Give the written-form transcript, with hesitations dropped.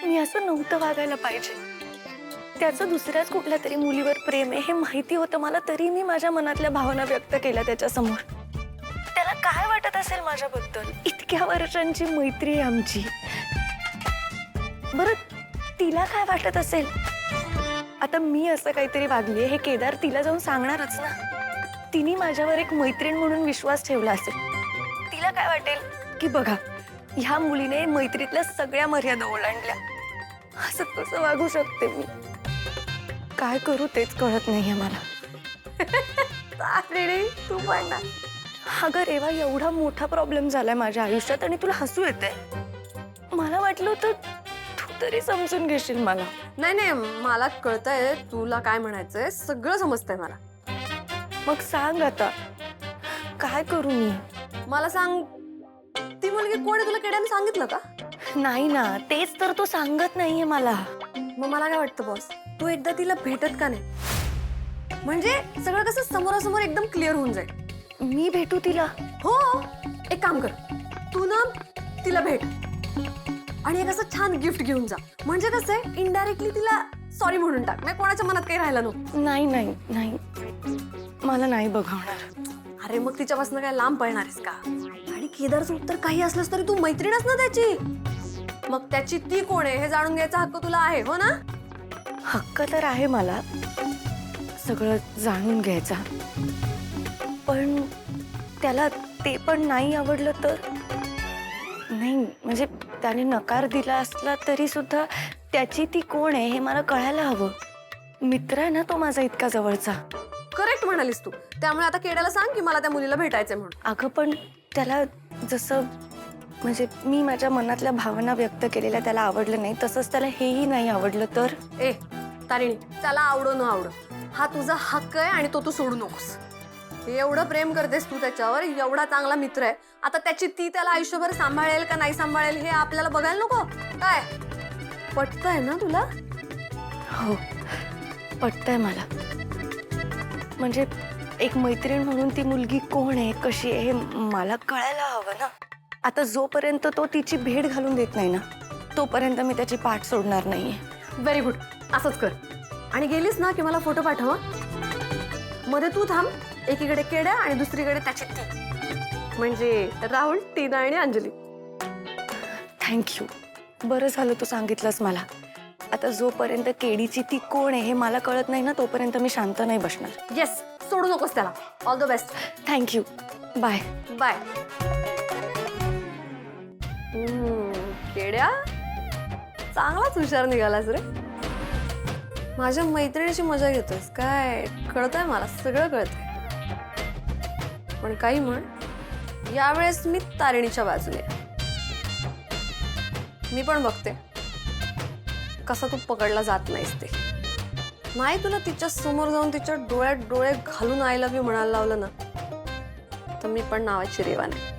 मी असं नव्हतं वागायला पाहिजे. त्याचं दुसऱ्याच कुठल्या तरी मुलीवर प्रेम आहे हे माहिती होतं मला, तरी मी माझ्या मनातल्या भावना व्यक्त केल्या त्याच्यासमोर. त्याला काय वाटत असेल माझ्याबद्दल? इतक्या वर्षांची मैत्री आहे आमची. बरं तिला काय वाटत असेल? आता मी असं काहीतरी वागलीये हे केदार तिला जाऊन सांगणारच ना. तिने माझ्यावर एक मैत्रीण म्हणून विश्वास ठेवला असेल. तिला काय वाटेल की बघा ह्या मुलीने मैत्रीतल्या सगळ्या मर्यादा ओलांडल्या. असं कसं वागू शकते मी? काय करू तेच कळत नाहीये मला. तू पण ना. अगं रेवा, एवढा मोठा प्रॉब्लेम झालाय माझ्या आयुष्यात आणि तुला हसू येतंय. मला वाटलं होतं तू तरी समजून घेशील मला. नाही नाही, मला कळतंय तुला काय म्हणायचंय, सगळं समजतंय मला. मग सांग आता काय करू मी? मला सांग, ती मुलगी कोण आहे तुला केड्याने सांगितलं का? नाही ना, तेच तर तो सांगत नाहीये मला. मग मला काय वाटतं बॉस, तू एकदा तिला भेटत का नाही? म्हणजे सगळं कसं समोरासमोर एकदम क्लिअर होऊन जाईल. मी भेटू तिला? हो, एक काम कर, तू ना तिला भेट आणि एक असं छान गिफ्ट घेऊन जा. म्हणजे कसं आहे, इनडायरेक्टली तिला सॉरी म्हणून टाक, म्हणजे कोणाच्या मनात काही राहिलं नको. नाही नाही नाही, मला नाही बघवणार. अरे मग तिच्यापासून काय लांब पळणार आहेस का? आणि केदारचं उत्तर काही असलंस तरी तू मैत्रीणच ना त्याची. मग त्याची ती कोण आहे हे जाणून घ्यायचा हक्क तुला आहे, हो ना? हक्क तर आहे मला सगळं जाणून घ्यायचा, पण त्याला ते पण नाही आवडलं तर? नाही म्हणजे त्याने नकार दिला असला तरी सुद्धा त्याची ती कोण आहे हे मला कळायला हवं. मित्र आहे ना तो माझा इतका जवळचा. करेक्ट म्हणालीस तू. त्यामुळे आता केड्याला सांग की मला त्या मुलीला भेटायचंय म्हणून. अगं पण त्याला जसं म्हणजे मी माझ्या मनातल्या भावना व्यक्त केलेल्या त्याला आवडलं नाही, तसंच त्याला हेही नाही आवडलं तर? ए तारिणी, त्याला आवडो न आवडो, हा तुझा हक्क आहे आणि तो तू सोडू नकोस. एवढं प्रेम करतेस तू त्याच्यावर, एवढा चांगला मित्र आहे. आता त्याची ती त्याला आयुष्यभर सांभाळेल का नाही सांभाळेल हे आपल्याला बघायला नको काय? पटतंय ना तुला? हो पटतंय मला. म्हणजे एक मैत्रीण म्हणून ती मुलगी कोण आहे, कशी आहे हे मला कळायला हवं ना. आता जोपर्यंत तो तिची भेट घालून देत नाही ना तोपर्यंत मी त्याची पाठ सोडणार नाहीये. व्हेरी गुड, असंच कर. आणि गेलीस ना की मला फोटो पाठव. मध्ये तू थांब, एकीकडे केड्या आणि दुसरीकडे त्याची ती, म्हणजे राहुल, टीना आणि अंजली. थँक्यू, बरं झालं तू सांगितलंस मला. आता जोपर्यंत केडीची ती कोण आहे हे मला कळत नाही ना तोपर्यंत मी शांत नाही बसणार. येस, सोडू नकोस त्याला. All the best. Thank you, bye bye. केड्या, चांगलाच हुशार निघालास रे. माझ्या मैत्रिणीची मजा घेतोस काय? कळतंय मला, सगळं कळतंय. पण काही म्हण, यावेळेस मी तारिणीच्या बाजूने. मी पण बघते कसा तू पकडला जात नाहीस ते. नाही तुला तिच्या समोर जाऊन तिच्या डोळ्यात डोळे घालून आय लव्ह यू म्हणायला लावलं ना तर मी पण नावाची रेवा नाही.